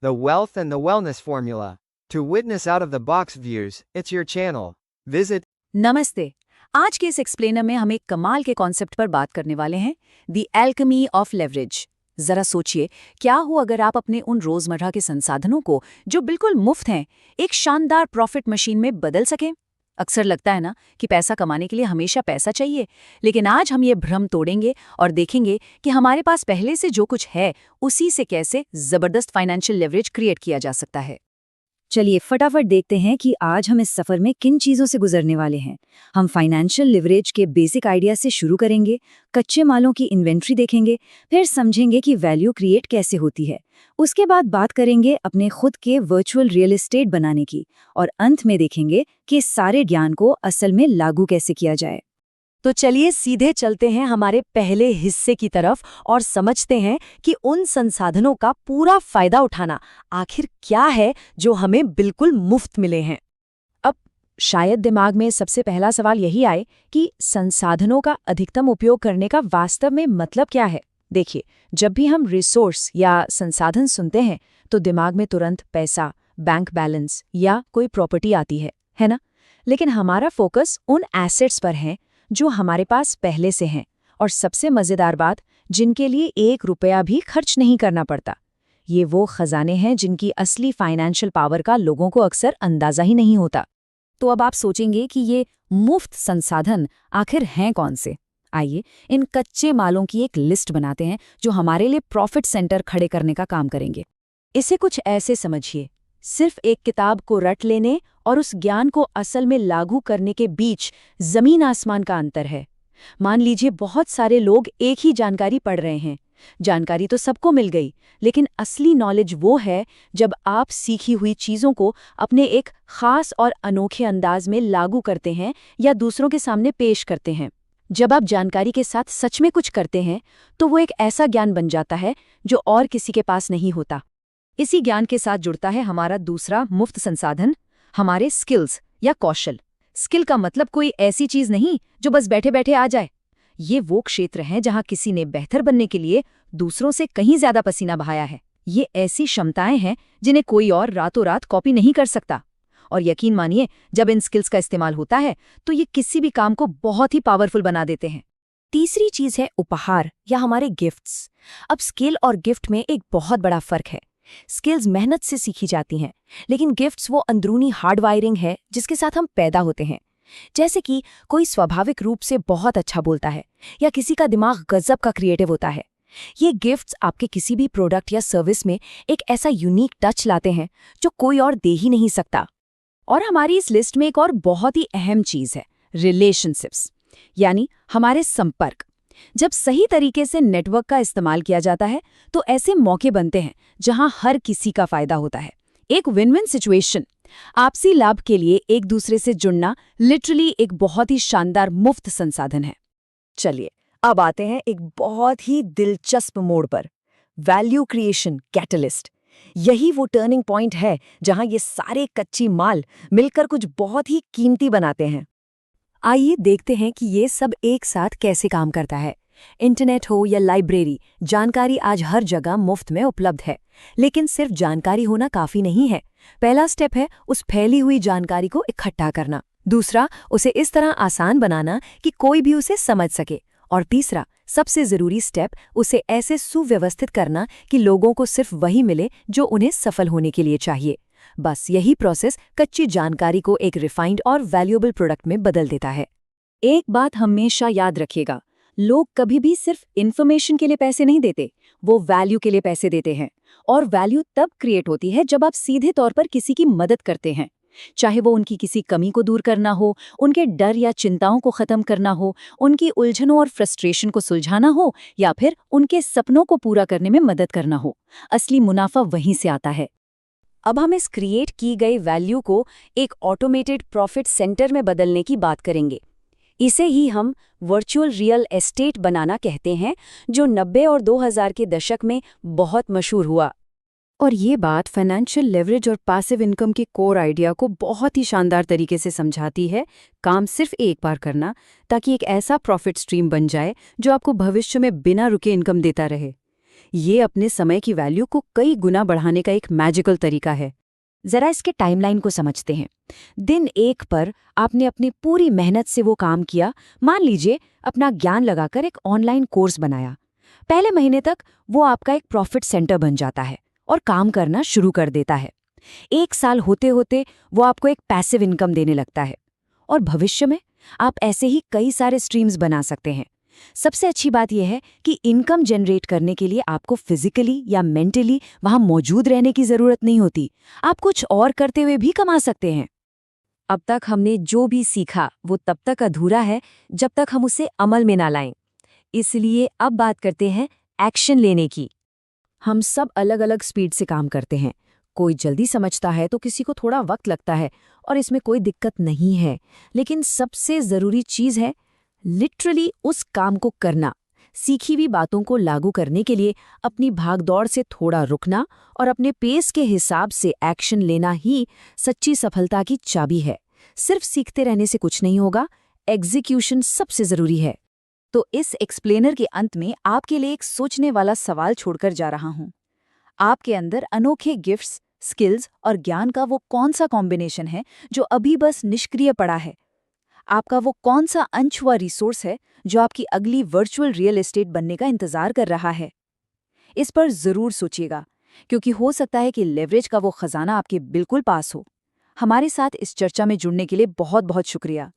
the wealth and the wellness formula. To witness out of the box views, it's your channel. Visit नमस्ते। आज के इस explainer में हम एक कमाल के कॉन्सेप्ट पर बात करने वाले हैं, द एल्केमी ऑफ लेवरेज। जरा सोचिए, क्या हो अगर आप अपने उन रोजमर्रा के संसाधनों को, जो बिल्कुल मुफ्त हैं, एक शानदार प्रॉफिट मशीन में बदल सकें। अक्सर लगता है ना कि पैसा कमाने के लिए हमेशा पैसा चाहिए, लेकिन आज हम ये भ्रम तोड़ेंगे और देखेंगे कि हमारे पास पहले से जो कुछ है उसी से कैसे जबरदस्त फाइनेंशियल लेवरेज क्रिएट किया जा सकता है। चलिए फटाफट देखते हैं कि आज हम इस सफर में किन चीजों से गुजरने वाले हैं। हम फाइनेंशियल लिवरेज के बेसिक आइडिया से शुरू करेंगे, कच्चे मालों की इन्वेंट्री देखेंगे, फिर समझेंगे कि वैल्यू क्रिएट कैसे होती है। उसके बाद बात करेंगे अपने खुद के वर्चुअल रियल एस्टेट बनाने की, और अंत में देखेंगे कि इस सारे ज्ञान को असल में लागू कैसे किया जाए। तो चलिए सीधे चलते हैं हमारे पहले हिस्से की तरफ और समझते हैं कि उन संसाधनों का पूरा फायदा उठाना आखिर क्या है जो हमें बिल्कुल मुफ्त मिले हैं। अब शायद दिमाग में सबसे पहला सवाल यही आए कि संसाधनों का अधिकतम उपयोग करने का वास्तव में मतलब क्या है। देखिए, जब भी हम रिसोर्स या संसाधन सुनते हैं तो दिमाग में तुरंत पैसा, बैंक बैलेंस या कोई प्रॉपर्टी आती है ना? लेकिन हमारा फोकस उन एसेट्स पर है जो हमारे पास पहले से हैं, और सबसे मजेदार बात, जिनके लिए 1 रुपया भी खर्च नहीं करना पड़ता। ये वो खजाने हैं जिनकी असली फाइनेंशियल पावर का लोगों को अक्सर अंदाजा ही नहीं होता। तो अब आप सोचेंगे कि ये मुफ्त संसाधन आखिर हैं कौन से? आइए इन कच्चे मालों की एक लिस्ट बनाते हैं जो हमारे लिए प्रॉफिट सेंटर खड़े करने का काम करेंगे। इसे कुछ ऐसे समझिए, सिर्फ एक किताब को रट लेने और उस ज्ञान को असल में लागू करने के बीच जमीन आसमान का अंतर है। मान लीजिए बहुत सारे लोग एक ही जानकारी पढ़ रहे हैं। जानकारी तो सबको मिल गई, लेकिन असली नॉलेज वो है जब आप सीखी हुई चीज़ों को अपने एक खास और अनोखे अंदाज में लागू करते हैं या दूसरों के सामने पेश करते हैं। जब आप जानकारी के साथ सच में कुछ करते हैं तो वो एक ऐसा ज्ञान बन जाता है जो और किसी के पास नहीं होता। इसी ज्ञान के साथ जुड़ता है हमारा दूसरा मुफ्त संसाधन, हमारे स्किल्स या कौशल। स्किल का मतलब कोई ऐसी चीज नहीं जो बस बैठे बैठे आ जाए। ये वो क्षेत्र हैं जहां किसी ने बेहतर बनने के लिए दूसरों से कहीं ज्यादा पसीना बहाया है। ये ऐसी क्षमताएं हैं जिन्हें कोई और रातों रात कॉपी नहीं कर सकता। और यकीन मानिए, जब इन स्किल्स का इस्तेमाल होता है तो ये किसी भी काम को बहुत ही पावरफुल बना देते हैं। तीसरी चीज है उपहार या हमारे गिफ्ट्स। अब स्किल और गिफ्ट में एक बहुत बड़ा फर्क है। स्किल्स मेहनत से सीखी जाती हैं, लेकिन गिफ्ट्स वो अंदरूनी हार्डवायरिंग है जिसके साथ हम पैदा होते हैं। जैसे कि कोई स्वाभाविक रूप से बहुत अच्छा बोलता है या किसी का दिमाग गजब का क्रिएटिव होता है। ये गिफ्ट्स आपके किसी भी प्रोडक्ट या सर्विस में एक ऐसा यूनिक टच लाते हैं जो कोई और दे ही नहीं सकता। और हमारी इस लिस्ट में एक और बहुत ही अहम चीज है, रिलेशनशिप्स, यानी हमारे संपर्क। जब सही तरीके से नेटवर्क का इस्तेमाल किया जाता है तो ऐसे मौके बनते हैं जहां हर किसी का फायदा होता है। एक विन विन सिचुएशन। आपसी लाभ के लिए एक दूसरे से जुड़ना लिटरली एक बहुत ही शानदार मुफ्त संसाधन है। चलिए अब आते हैं एक बहुत ही दिलचस्प मोड़ पर, वैल्यू क्रिएशन कैटलिस्ट। यही वो टर्निंग पॉइंट है जहां ये सारे कच्ची माल मिलकर कुछ बहुत ही कीमती बनाते हैं। आइए देखते हैं कि ये सब एक साथ कैसे काम करता है। इंटरनेट हो या लाइब्रेरी, जानकारी आज हर जगह मुफ्त में उपलब्ध है। लेकिन सिर्फ जानकारी होना काफी नहीं है। पहला स्टेप है उस फैली हुई जानकारी को इकट्ठा करना। दूसरा, उसे इस तरह आसान बनाना कि कोई भी उसे समझ सके। और तीसरा, सबसे जरूरी स्टेप, उसे ऐसे सुव्यवस्थित करना कि लोगों को सिर्फ वही मिले जो उन्हें सफल होने के लिए चाहिए। बस यही प्रोसेस कच्ची जानकारी को एक रिफाइंड और वैल्यूएबल प्रोडक्ट में बदल देता है। एक बात हमेशा याद रखिएगा, लोग कभी भी सिर्फ इन्फॉर्मेशन के लिए पैसे नहीं देते, वो वैल्यू के लिए पैसे देते हैं। और वैल्यू तब क्रिएट होती है जब आप सीधे तौर पर किसी की मदद करते हैं, चाहे वो उनकी किसी कमी को दूर करना हो, उनके डर या चिंताओं को खत्म करना हो, उनकी उलझनों और फ्रस्ट्रेशन को सुलझाना हो, या फिर उनके सपनों को पूरा करने में मदद करना हो। असली मुनाफा वहीं से आता है। अब हम इस क्रिएट की गई वैल्यू को एक ऑटोमेटेड प्रॉफिट सेंटर में बदलने की बात करेंगे। इसे ही हम वर्चुअल रियल एस्टेट बनाना कहते हैं, जो 90 और 2000 के दशक में बहुत मशहूर हुआ। और ये बात फाइनेंशियल लेवरेज और पैसिव इनकम के कोर आइडिया को बहुत ही शानदार तरीके से समझाती है। काम सिर्फ एक बार करना, ताकि एक ऐसा प्रॉफिट स्ट्रीम बन जाए जो आपको भविष्य में बिना रुके इनकम देता रहे। ये अपने समय की वैल्यू को कई गुना बढ़ाने का एक मैजिकल तरीका है। जरा इसके टाइमलाइन को समझते हैं। दिन 1 पर आपने अपनी पूरी मेहनत से वो काम किया, मान लीजिए अपना ज्ञान लगाकर एक ऑनलाइन कोर्स बनाया। पहले महीने तक वो आपका एक प्रॉफिट सेंटर बन जाता है और काम करना शुरू कर देता है। 1 साल होते होते वो आपको एक पैसिव इनकम देने लगता है और भविष्य में आप ऐसे ही कई सारे स्ट्रीम्स बना सकते हैं। सबसे अच्छी बात यह है कि इनकम जनरेट करने के लिए आपको फिजिकली या मेंटली वहां मौजूद रहने की जरूरत नहीं होती। आप कुछ और करते हुए भी कमा सकते हैं। अब तक हमने जो भी सीखा वो तब तक अधूरा है जब तक हम उसे अमल में ना लाएं। इसलिए अब बात करते हैं एक्शन लेने की। हम सब अलग अलग स्पीड से काम करते हैं। कोई जल्दी समझता है तो किसी को थोड़ा वक्त लगता है, और इसमें कोई दिक्कत नहीं है। लेकिन सबसे ज़रूरी चीज़ है लिटरली उस काम को करना। सीखी हुई बातों को लागू करने के लिए अपनी भागदौड़ से थोड़ा रुकना और अपने पेस के हिसाब से एक्शन लेना ही सच्ची सफलता की चाबी है। सिर्फ सीखते रहने से कुछ नहीं होगा, एग्जीक्यूशन सबसे ज़रूरी है। तो इस एक्सप्लेनर के अंत में आपके लिए एक सोचने वाला सवाल छोड़कर जा रहा हूं। आपके अंदर अनोखे गिफ्ट्स, स्किल्स और ज्ञान का वो कौन सा कॉम्बिनेशन है जो अभी बस निष्क्रिय पड़ा है? आपका वो कौन सा अनछुआ रिसोर्स है जो आपकी अगली वर्चुअल रियल एस्टेट बनने का इंतजार कर रहा है? इस पर जरूर सोचिएगा, क्योंकि हो सकता है कि लेवरेज का वो खजाना आपके बिल्कुल पास हो। हमारे साथ इस चर्चा में जुड़ने के लिए बहुत बहुत शुक्रिया।